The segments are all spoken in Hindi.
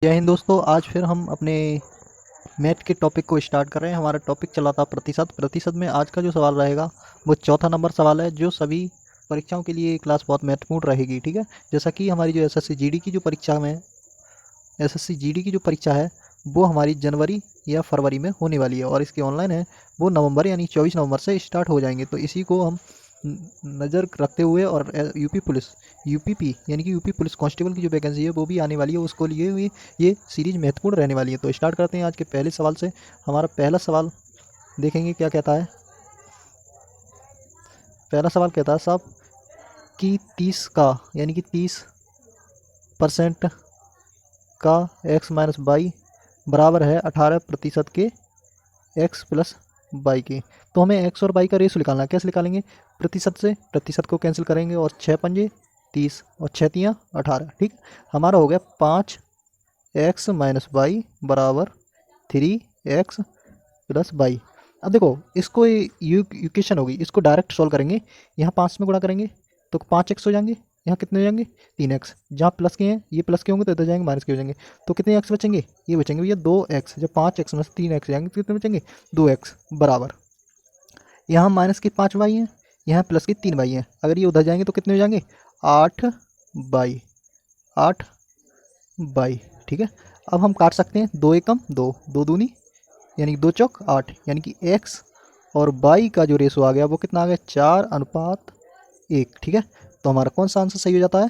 जय हिंद दोस्तों। आज फिर हम अपने मैथ के टॉपिक को स्टार्ट कर रहे हैं। हमारा टॉपिक चला था प्रतिशत। प्रतिशत में आज का जो सवाल रहेगा वो चौथा नंबर सवाल है, जो सभी परीक्षाओं के लिए ये क्लास बहुत महत्वपूर्ण रहेगी। ठीक है, जैसा कि हमारी जो एसएससी जीडी की जो परीक्षा में एसएससी जीडी की जो परीक्षा है वो हमारी जनवरी या फरवरी में होने वाली है, और इसके ऑनलाइन है वो नवंबर यानी 24 नवंबर से स्टार्ट हो जाएंगे। तो इसी को हम नज़र रखते हुए, और यूपी पुलिस यूपीपी यानी कि यूपी पुलिस कांस्टेबल की जो वैकेंसी है वो भी आने वाली है, उसको लिए हुए ये सीरीज महत्वपूर्ण रहने वाली है। तो स्टार्ट करते हैं आज के पहले सवाल से। हमारा पहला सवाल देखेंगे क्या कहता है। पहला सवाल कहता है साहब कि 30 का यानी कि 30% का x-y बराबर है 18% के x प्लस वाई के। तो हमें x और y का रेशो निकालना है। कैसे निकालेंगे? प्रतिशत से प्रतिशत को कैंसिल करेंगे, और 6×5 = 30 और 6×3 = 18। ठीक, हमारा हो गया 5x-y बराबर 3x प्लस वाई। अब देखो, इसको इक्वेशन होगी, इसको डायरेक्ट सॉल्व करेंगे। यहाँ 5 में गुणा करेंगे तो 5x हो जाएंगे, यहाँ कितने हो जाएंगे 3x। जहाँ प्लस के हैं ये प्लस के होंगे तो इधर जाएंगे माइनस के हो जाएंगे। तो कितने x बचेंगे? ये बचेंगे भैया 2x। जब 5x में से 3x जाएंगे तो कितने बचेंगे? 2x बराबर, यहाँ माइनस के 5y हैं, यहाँ प्लस के 3y हैं। अगर ये उधर जाएंगे तो कितने हो जाएंगे? 8y। 8y। ठीक है, अब हम काट सकते हैं। 2 एकम 2, 2 दूनी यानी कि 2 चौक 8, यानी कि x और y का जो रेशो आ गया वो कितना आ गया? 4:1। ठीक है, तो हमारा कौन सा आंसर सही हो जाता है?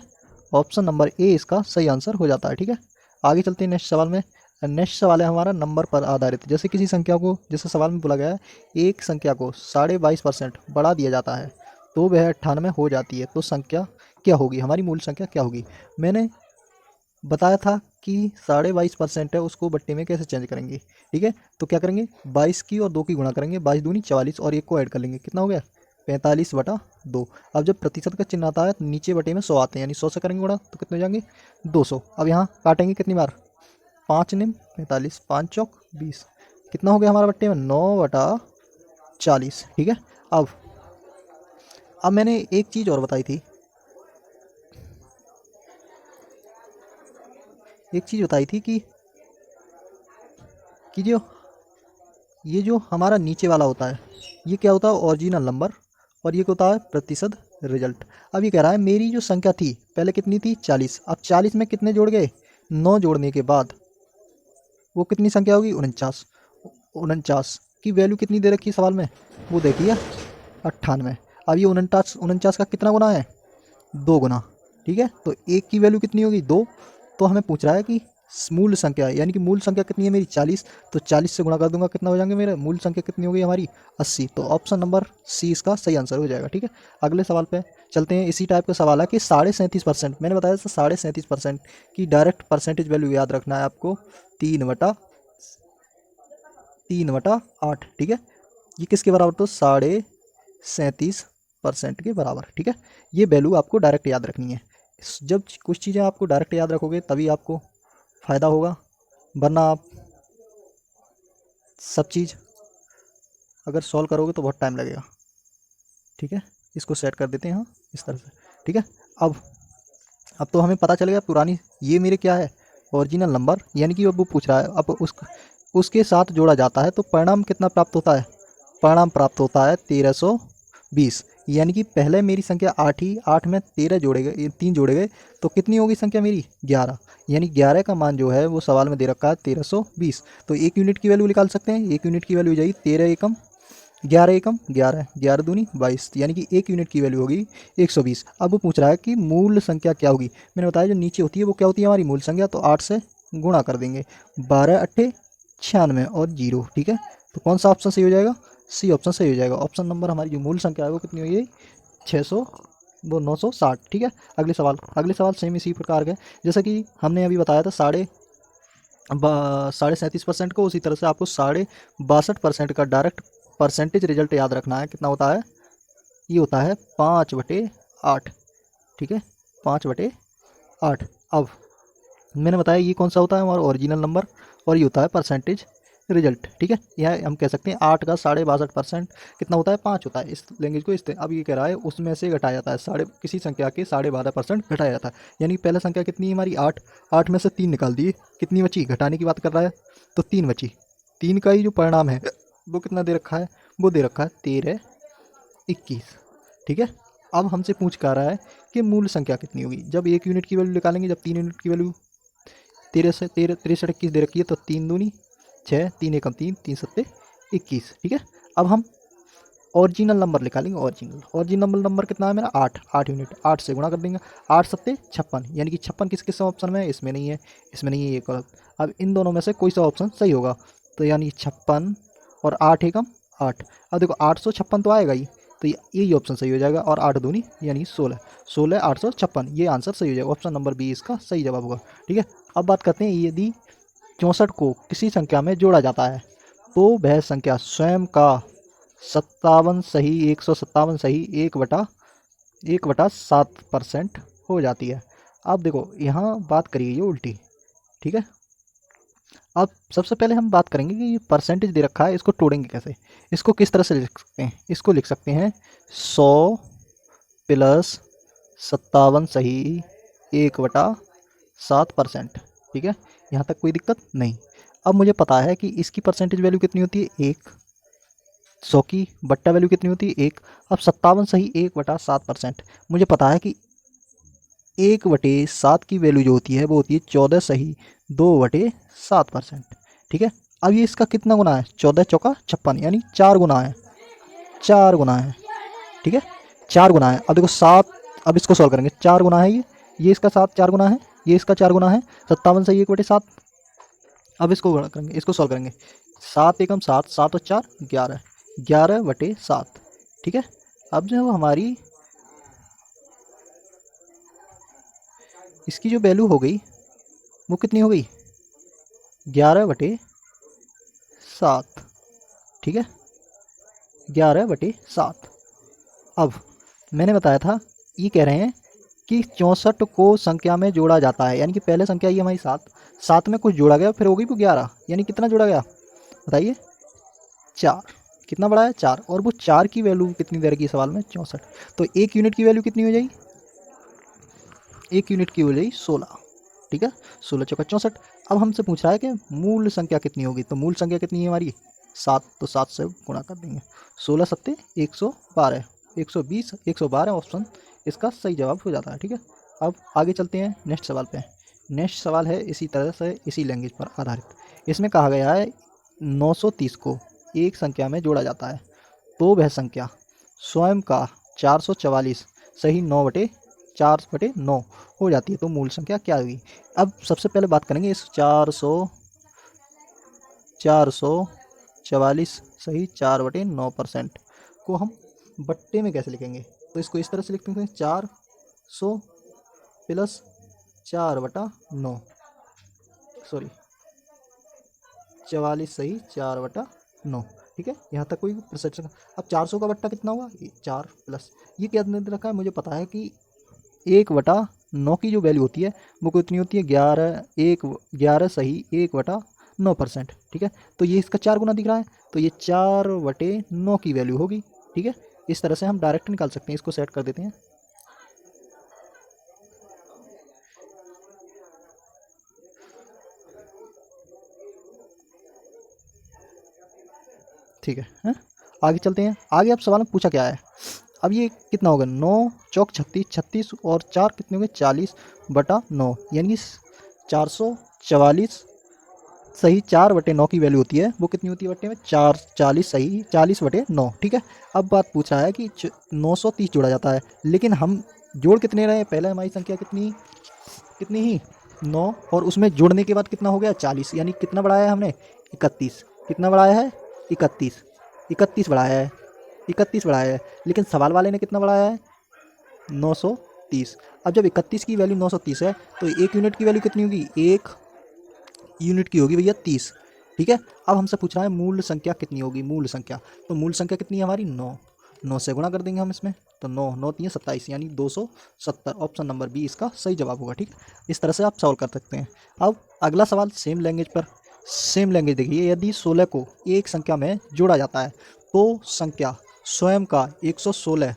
ऑप्शन नंबर ए इसका सही आंसर हो जाता है। ठीक है, आगे चलते हैं नेक्स्ट सवाल में। नेक्स्ट सवाल है हमारा नंबर पर आधारित। जैसे किसी संख्या को, जैसे सवाल में बोला गया है, एक संख्या को 22.5% बढ़ा दिया जाता है तो वह 98 हो जाती है, तो संख्या क्या होगी? हमारी मूल संख्या क्या होगी? मैंने बताया था कि 22.5% है, उसको बट्टे में कैसे चेंज करेंगे। ठीक है, तो क्या करेंगे? 22 की और 2 की गुणा करेंगे, 22 दूनी 44, और एक को ऐड कर लेंगे। कितना हो गया? 45/2। अब जब प्रतिशत का चिन्ह आता है तो नीचे बटे में 100 आते हैं, यानी 100 से करेंगे गुणा तो कितने हो जाएंगे? 200। अब यहाँ काटेंगे कितनी बार? 5 निम 45, 5 चौक 20। कितना हो गया हमारा बट्टे में? 9/40। ठीक है, अब मैंने एक चीज़ और बताई थी, कि जो ये जो हमारा नीचे वाला होता है ये क्या होता है? Original number. और ये क्या होता है? प्रतिशत रिजल्ट। अब ये कह रहा है मेरी जो संख्या थी पहले कितनी थी? 40। अब 40 में कितने जोड़ गए? 9 जोड़ने के बाद वो कितनी संख्या होगी? 49। 49 की वैल्यू कितनी दे रखी है सवाल में? वो देखिए 98। अब ये 49 49 का कितना गुना है? 2 गुना। ठीक है, तो एक की वैल्यू कितनी होगी? 2। तो हमें पूछ रहा है कि मूल संख्या, यानी कि मूल संख्या कितनी है मेरी? 40। तो 40 से गुणा कर दूंगा, कितना हो जाएंगे मेरे? मूल संख्या कितनी होगी हमारी? 80। तो ऑप्शन नंबर सी इसका सही आंसर हो जाएगा। ठीक है, अगले सवाल पे चलते हैं। इसी टाइप का सवाल है कि 37.5%, मैंने बताया था 37.5% की डायरेक्ट परसेंटेज वैल्यू याद रखना है आपको। 3/8। ठीक है, ये किसके बराबर? तो 37.5% के बराबर। ठीक है, ये वैल्यू आपको डायरेक्ट याद रखनी है। जब कुछ चीज़ें आपको डायरेक्ट याद रखोगे तभी आपको फ़ायदा होगा, वरना आप सब चीज़ अगर सॉल्व करोगे तो बहुत टाइम लगेगा। ठीक है, इसको सेट कर देते हैं हाँ इस तरह से। ठीक है, अब तो हमें पता चल गया पुरानी, ये मेरे क्या है? ओरिजिनल नंबर, यानी कि अब वो पूछ रहा है अब उसके साथ जोड़ा जाता है तो परिणाम कितना प्राप्त होता है? परिणाम प्राप्त होता है 1320। यानी कि पहले मेरी संख्या 8 ही, 8 में 13 जोड़े गए, 3 जोड़े गए तो कितनी होगी संख्या मेरी? 11। यानी 11 का मान जो है वो सवाल में दे रखा है 1320। तो 1 यूनिट की वैल्यू निकाल सकते हैं। 1 यूनिट की वैल्यू हो जाएगी 13 एकम 11 एकम 11, 11 दूनी 22, यानी कि 1 यूनिट की वैल्यू होगी 120। अब वो पूछ रहा है कि मूल संख्या क्या होगी। मैंने बताया जो नीचे होती है वो क्या होती है? हमारी मूल संख्या। तो 8 से गुणा कर देंगे, 12×8 = 96 और 0। ठीक है, तो कौन सा ऑप्शन सही हो जाएगा? सी ऑप्शन सही हो जाएगा। ऑप्शन नंबर हमारी जो मूल संख्या है वो कितनी हुई? 600 वो 960। ठीक है, अगले सवाल सेम इसी प्रकार के, जैसा कि हमने अभी बताया था 37.5% को, उसी तरह से आपको 62% का डायरेक्ट परसेंटेज रिजल्ट याद रखना है। कितना होता है? ये होता है 5/8। ठीक है, 5/8। अब मैंने बताया ये कौन सा होता है? हमारा ओरिजिनल नंबर, और ये होता है परसेंटेज रिजल्ट। ठीक है, यह हम कह सकते हैं 8 का 62.5% कितना होता है, 5 होता है। इस लैंग्वेज को अब ये कह रहा है उसमें से घटाया जाता है, साढ़े किसी संख्या के 12.5% घटाया जाता है। यानी पहला संख्या कितनी है हमारी 8, 8 में से 3 निकाल दिए, कितनी बची, घटाने की बात कर रहा है तो 3 बची। 3 का ही जो परिणाम है वो कितना दे रखा है, वो दे रखा है 13, 21। ठीक है, अब हमसे पूछ कर रहा है कि मूल संख्या कितनी होगी। जब 1 यूनिट की वैल्यू निकालेंगे, जब 3 यूनिट की वैल्यू 13 से 13 63 21 दे रखी है, तो 3 दूनी 6, 3 एकम 3, 3 सत्ते 21। ठीक है, अब हम ओरिजिनल नंबर निकालेंगे। ओरिजिनल नंबर कितना है मेरा 8, 8 यूनिट, 8 से गुणा कर देंगे, 8 सत्ते 56, यानी कि 56 किस किस ऑप्शन में है, इसमें नहीं है, इसमें नहीं है, ये गलत। अब इन दोनों में से कोई सा ऑप्शन सही होगा, तो यानी 56 और 8 एकम 8। अब देखो 856 तो आएगा ही, तो यही ऑप्शन सही हो जाएगा, और 8 दूनी यानी 16, 16 856, ये आंसर सही हो जाएगा। ऑप्शन नंबर बी इसका सही जवाब होगा। ठीक है, अब बात करते हैं यदि 64 को किसी संख्या में जोड़ा जाता है तो वह संख्या स्वयं का 57 सही 157 सही 1/7% हो जाती है। अब देखो यहाँ बात करिए ये उल्टी। ठीक है, अब सबसे पहले हम बात करेंगे कि ये परसेंटेज दे रखा है, इसको तोड़ेंगे कैसे। इसको किस तरह से लिख सकते हैं, इसको लिख सकते हैं 100 प्लस 57 सही 1/7%। ठीक है, यहाँ तक कोई दिक्कत नहीं। अब मुझे पता है कि इसकी परसेंटेज वैल्यू कितनी होती है 1, 100 की बट्टा वैल्यू कितनी होती है 1। अब 57 सही 1/7%, मुझे पता है कि 1/7 की वैल्यू जो होती है वो होती है 14 सही 2/7%। ठीक है, अब ये इसका कितना गुना है, 14 चौका 56, यानी 4 गुना है, 4 गुना है। ठीक है, 4 गुना है। अब देखो 7, अब इसको सॉल्व करेंगे, 4 गुना है ये इसका 7 4 गुना है, ये इसका 4 गुना है, 57 सही 1/7। अब इसको गुणा करेंगे, इसको सॉल्व करेंगे, 7 एकम 7, 7 और 4 11, 11/7। ठीक है, अब जो हमारी इसकी जो वैल्यू हो गई वो कितनी हो गई, 11/7। ठीक है, 11/7। अब मैंने बताया था, ये कह रहे हैं कि 64 को संख्या में जोड़ा जाता है, यानी कि पहले संख्या ये हमारी 7, 7 में कुछ जोड़ा गया, फिर हो गई वो 11, यानी कितना जोड़ा गया बताइए, 4। कितना बढ़ा है 4, और वो 4 की वैल्यू कितनी दे रखी सवाल में 64। तो 1 यूनिट की वैल्यू कितनी हो जाएगी, 1 यूनिट की हो जाएगी 16। ठीक है, 16 चौका 64। अब हमसे पूछ रहा है कि मूल संख्या कितनी होगी, तो मूल संख्या कितनी है हमारी 7, तो 7 से गुणा कर देंगे, 16 सत्ते 112, 120 112 ऑप्शन इसका सही जवाब हो जाता है। ठीक है, अब आगे चलते हैं नेक्स्ट सवाल पे। नेक्स्ट सवाल है इसी तरह से, इसी लैंग्वेज पर आधारित। इसमें कहा गया है 930 को एक संख्या में जोड़ा जाता है तो वह संख्या स्वयं का 444 सही 9/4/9 हो जाती है, तो मूल संख्या क्या होगी। अब सबसे पहले बात करेंगे इस 444 सही 4/9% को हम बट्टे में कैसे लिखेंगे। तो इसको इस तरह से लिखते हैं 400 प्लस 4/9, सॉरी 44 सही 4/9। ठीक है, यहाँ तक कोई प्रश्न। अब 400 का बट्टा कितना होगा, 4 प्लस ये क्या दे रखा है, मुझे पता है कि 1/9 की जो वैल्यू होती है वो कितनी होती है 11 सही 1/9%। ठीक है, तो ये इसका 4 गुना दिख रहा है, तो ये 4/9 की वैल्यू होगी। ठीक है, इस तरह से हम डायरेक्ट निकाल सकते हैं, इसको सेट कर देते हैं। ठीक है, आगे चलते हैं। आगे अब सवाल में पूछा क्या है, अब ये कितना होगा 9 चौक 36, 36 और 4 कितने हो गए 40/9, यानी 444 सही 4/9 की वैल्यू होती है, वो कितनी होती है बट्टे में 4, 40 सही 40/9। ठीक है, अब बात पूछा है कि 930 जोड़ा जाता है, लेकिन हम जोड़ कितने रहे, पहले हमारी संख्या कितनी कितनी ही 9, और उसमें जोड़ने के बाद कितना हो गया 40, यानी कितना बढ़ाया है हमने 31। कितना बढ़ाया है 31, 31 बढ़ाया है, 31 बढ़ाया है, लेकिन सवाल वाले ने कितना बढ़ाया है 930। अब जब 31 की वैल्यू 930 है तो 1 यूनिट की वैल्यू कितनी होगी, 1 यूनिट की होगी भैया 30। ठीक है, अब हमसे पूछ रहा है मूल संख्या कितनी होगी, मूल संख्या। तो मूल संख्या कितनी है हमारी 9, 9 से गुणा कर देंगे हम इसमें, तो 9 9 3 27, यानी 270। ऑप्शन नंबर बी इसका सही जवाब होगा। ठीक, इस तरह से आप सॉल्व कर सकते हैं। अब अगला सवाल सेम लैंग्वेज पर, सेम लैंग्वेज देखिए, यदि 16 को एक संख्या में जोड़ा जाता है तो संख्या स्वयं का 116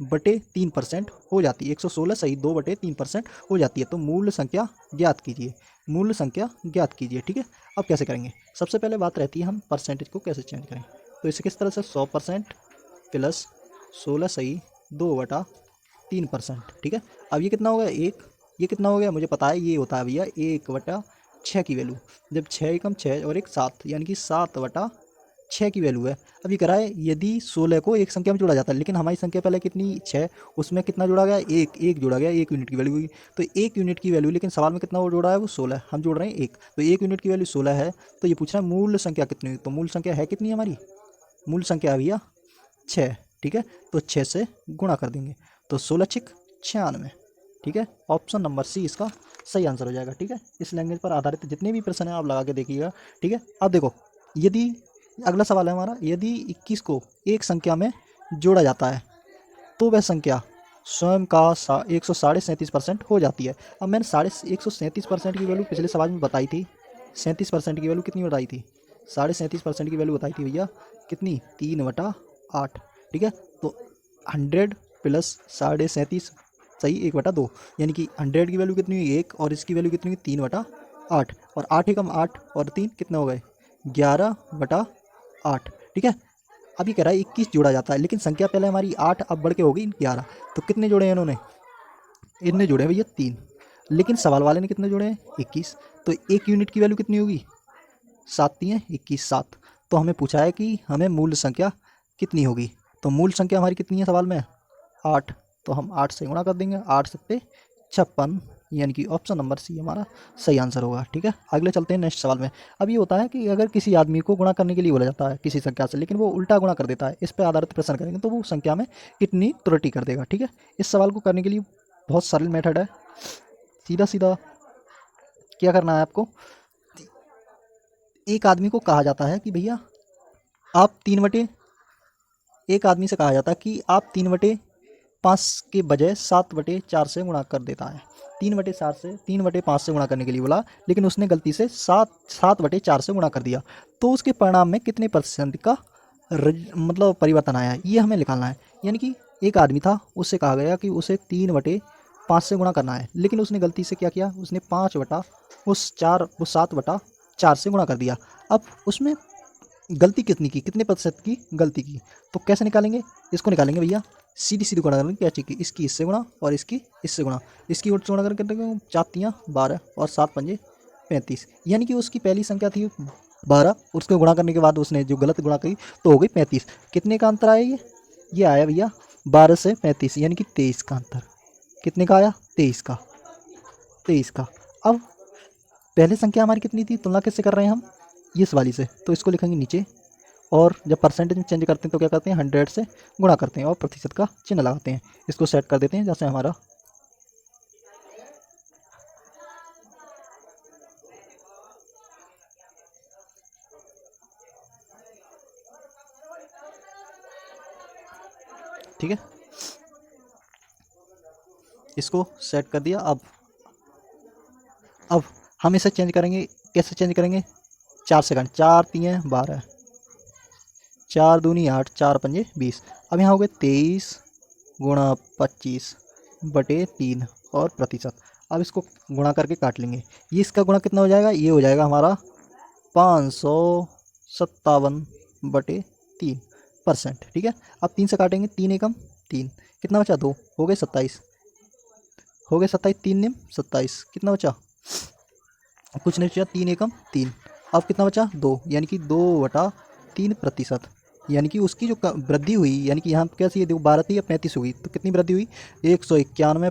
बटे 3% हो जाती है। 116 सही 2 बटे 3% हो जाती है। तो मूल संख्या ज्ञात कीजिए, मूल संख्या ज्ञात कीजिए। ठीक है, अब कैसे करेंगे? सबसे पहले बात रहती है हम परसेंटेज को कैसे चेंज करें। तो इसे किस तरह से 100% प्लस 16 सही 2/3%। ठीक है, अब ये कितना हो गया? एक। ये कितना हो गया? मुझे पता है ये होता है भैया 1/6 की वैल्यू। जब 6 एकम 6 और एक 7 यानी कि 7/6 की वैल्यू है। अब ये करा है यदि 16 को एक संख्या में जोड़ा जाता है, लेकिन हमारी संख्या पहले कितनी 6, उसमें कितना जोड़ा गया? एक जोड़ा गया, 1 यूनिट की वैल्यू हुई। तो 1 यूनिट की वैल्यू, लेकिन सवाल में कितना वो जोड़ा है? वो 16, हम जोड़ रहे हैं 1। तो 1 यूनिट की वैल्यू 16 है। तो ये पूछ रहा है मूल संख्या कितनी हुई। तो मूल संख्या है कितनी हमारी? मूल संख्या है भैया 6। ठीक है, तो 6 से गुणा कर देंगे तो 16 छिक 96। ठीक है, ऑप्शन नंबर सी इसका सही आंसर हो जाएगा। ठीक है, इस लैंग्वेज पर आधारित जितने भी प्रश्न हैं आप लगा के देखिएगा। ठीक है, अब देखो, यदि अगला सवाल है हमारा, यदि 21 को एक संख्या में जोड़ा जाता है तो वह संख्या स्वयं का 137% हो जाती है। अब मैंने 137% की वैल्यू पिछले सवाल में बताई थी। 37% की वैल्यू कितनी बताई थी? 37.5% की वैल्यू बताई थी भैया कितनी? 3/8। ठीक है, तो 100 प्लस 37.5 सही 1/2, यानी कि 100 की वैल्यू कितनी हुई? 1, और इसकी वैल्यू कितनी हुई? 3/8। और 8 एकम 8 और 3 कितने हो गए? 11/8। ठीक है, अभी कह रहा है 21 जोड़ा जाता है, लेकिन संख्या पहले हमारी 8 अब बढ़ के हो गई 11। तो कितने जोड़े हैं इन्होंने? इनने जोड़े हैं भैया 3, लेकिन सवाल वाले ने कितने जोड़े हैं? 21। तो 1 यूनिट की वैल्यू कितनी होगी? 7 3 21 7। तो हमें पूछा है कि हमें मूल संख्या कितनी होगी। तो मूल संख्या हमारी कितनी है सवाल में? 8। तो हम 8 से गुणा कर देंगे, 8 सत्ते 56, यानी कि ऑप्शन नंबर सी हमारा सही आंसर होगा। ठीक है, अगले चलते हैं नेक्स्ट सवाल में। अब ये होता है कि अगर किसी आदमी को गुणा करने के लिए बोला जाता है किसी संख्या से, लेकिन वो उल्टा गुणा कर देता है, इस पर आधारित प्रश्न करेंगे तो वो संख्या में कितनी त्रुटि कर देगा। ठीक है, इस सवाल को करने के लिए बहुत सरल मेथड है। सीधा सीधा क्या करना है आपको? एक आदमी को कहा जाता है कि भैया आप 3/, एक आदमी से कहा जाता है कि आप 3/5 के बजाय 7/4 से गुणा कर देता है। 3/5 से गुणा करने के लिए बोला, लेकिन उसने गलती से 7/4 से गुणा कर दिया। तो उसके परिणाम में कितने परसेंट का मतलब परिवर्तन आया है, ये हमें निकालना है। यानी कि एक आदमी था, उससे कहा गया कि उसे 3/5 से गुणा करना है, लेकिन उसने गलती से क्या किया? उसने 7/4 से गुणा कर दिया। अब उसमें गलती कितनी की? कितने प्रतिशत की गलती की? तो कैसे निकालेंगे? इसको निकालेंगे भैया सीधी सीधी गुणा करेंगे। क्या चाहिए? इसकी इससे गुणा और इसकी इससे गुणा। इसकी इससे गुणा करके 4×3 = 12 और 7×5 = 35, यानी कि उसकी पहली संख्या थी 12, उसको गुणा करने के बाद उसने जो गलत गुणा की तो हो गई 35। कितने का अंतर आया ये आया भैया 12 से 35, यानी कि 23 का अंतर। कितने का आया? 23 का। अब पहले संख्या हमारी कितनी थी? तुलना किससे कर रहे हैं हम? इस वाली से। तो इसको लिखेंगे नीचे, और जब परसेंटेज में चेंज करते हैं तो क्या करते हैं? 100 से गुणा करते हैं और प्रतिशत का चिन्ह लगाते हैं। इसको सेट कर देते हैं जैसे हमारा ठीक है, इसको सेट कर दिया। अब हम इसे चेंज करेंगे। कैसे चेंज करेंगे? 4 सेकंड, 4×3 = 12, 4×2 = 8, 4×5 = 20। अब यहाँ हो गए 23×25/3 और प्रतिशत। अब इसको गुणा करके काट लेंगे। ये इसका गुणा कितना हो जाएगा? ये हो जाएगा हमारा 557/3%। ठीक है, अब 3 से काटेंगे, 3 एकम 3, कितना बचा? 2, हो गए 27, हो गए 27, 3×9 = 27, कितना बचा? कुछ नहीं बचा, 3 एकम 3। अब कितना बचा? 2, यानी कि 2/3%। यानी कि उसकी जो वृद्धि हुई, यानी कि यहाँ कैसी है? देखो 12 थी या 35 हुई, तो कितनी वृद्धि हुई? 191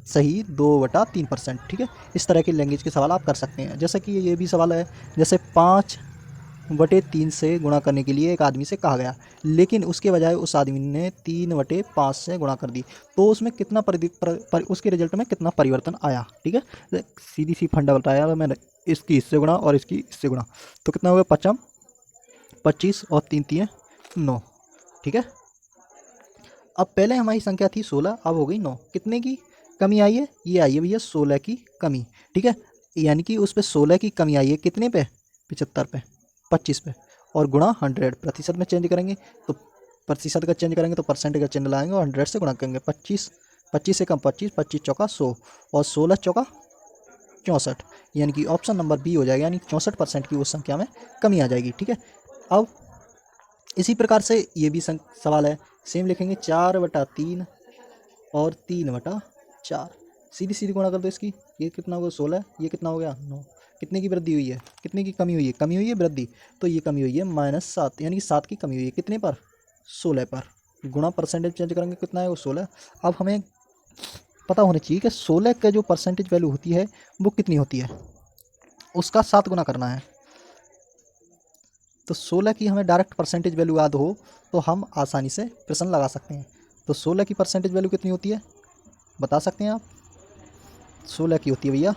सही 2/3%। ठीक है, इस तरह के लैंग्वेज के सवाल आप कर सकते हैं। जैसे कि ये भी सवाल है, जैसे 5/3 से गुणा करने के लिए एक आदमी से कहा गया, लेकिन उसके बजाय उस आदमी ने 3/5 से गुणा कर दी। तो उसमें कितना उसके रिजल्ट में कितना परिवर्तन आया? ठीक है, सीधी सी फंडा बताया मैंने, इसकी इससे गुणा और इसकी इससे गुणा। तो कितना हो गया? 5 25 और 3×3 = 9। ठीक है, अब पहले हमारी संख्या थी 16, अब हो गई 9। कितने की कमी आई है? ये आई है भैया 16 की कमी। ठीक है, यानी कि उस पे 16 की कमी आई है, कितने पे? 75 पे, 25 पे, और गुणा 100, प्रतिशत में चेंज करेंगे तो प्रतिशत का चेंज करेंगे तो परसेंट का चिन्ह लाएंगे और 100 से गुणा करेंगे। 25, 25 से कम 25, 25 चौका 100 और 16 चौका 64, यानी कि ऑप्शन नंबर बी हो जाएगा, यानी 64% की उस संख्या में कमी आ जाएगी। ठीक है, अब इसी प्रकार से ये भी सवाल है, सेम लिखेंगे 4/3 और 3/4, सीधी सीधी गुणा कर दो इसकी, ये कितना होगा 16, ये कितना हो गया 9, कितने की वृद्धि हुई है, कितने की कमी हुई है, कमी हुई है वृद्धि, तो ये कमी हुई है -7, यानी कि 7 की कमी हुई है, कितने पर? 16 पर, गुणा परसेंटेज चेंज करेंगे कितना है वो 16। अब हमें पता होना चाहिए कि 16 का जो परसेंटेज वैल्यू होती है वो कितनी होती है, उसका 7 गुना करना है। तो 16 की हमें डायरेक्ट परसेंटेज वैल्यू याद हो तो हम आसानी से प्रश्न लगा सकते हैं। तो 16 की परसेंटेज वैल्यू कितनी होती है, बता सकते हैं आप? 16 की होती है भैया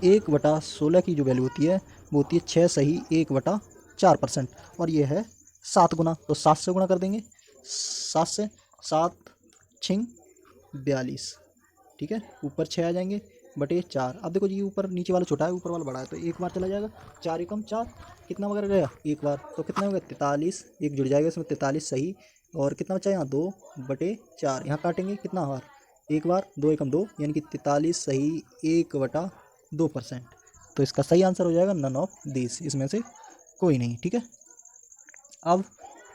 1/16 की जो वैल्यू होती है वो होती है 6 सही 1/4%, और ये है 7 गुना, तो 7 से गुणा कर देंगे, 7 से, 7 छिंग 42, ठीक है, ऊपर 6 आ जाएंगे बटे 4। अब देखो जी ऊपर नीचे वाला छोटा है ऊपर वाला बड़ा है, तो एक बार चला जाएगा, 4 एकम 4, कितना वगैरह गया एक बार, तो कितना हो गया 43, एक जुड़ जाएगा इसमें 43 सही, और कितना बचा यहाँ 2/4, यहाँ काटेंगे कितना बार, एक बार, 2 एकम 2, यानी कि 43 सही 1/2%। तो इसका सही आंसर हो जाएगा नन ऑफ दिस, इसमें से कोई नहीं। ठीक है, अब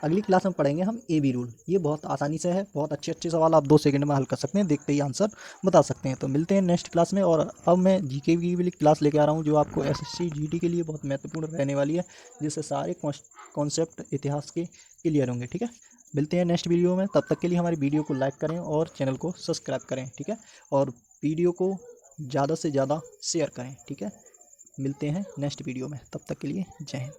अगली क्लास में पढ़ेंगे हम ए बी रूल, ये बहुत आसानी से है, बहुत अच्छे अच्छे सवाल आप 2 सेकंड में हल कर सकते हैं, देखते ही आंसर बता सकते हैं। तो मिलते हैं नेक्स्ट क्लास में, और अब मैं जीके की वाली क्लास लेके आ रहा हूँ जो आपको एसएससी जीडी के लिए बहुत महत्वपूर्ण रहने वाली है, जिससे सारे कॉन्सेप्ट इतिहास के क्लियर होंगे। ठीक है, मिलते हैं नेक्स्ट वीडियो में, तब तक के लिए हमारी वीडियो को लाइक करें और चैनल को सब्सक्राइब करें। ठीक है, और वीडियो को ज़्यादा से ज़्यादा शेयर करें। ठीक है, मिलते हैं नेक्स्ट वीडियो में, तब तक के लिए जय हिंद।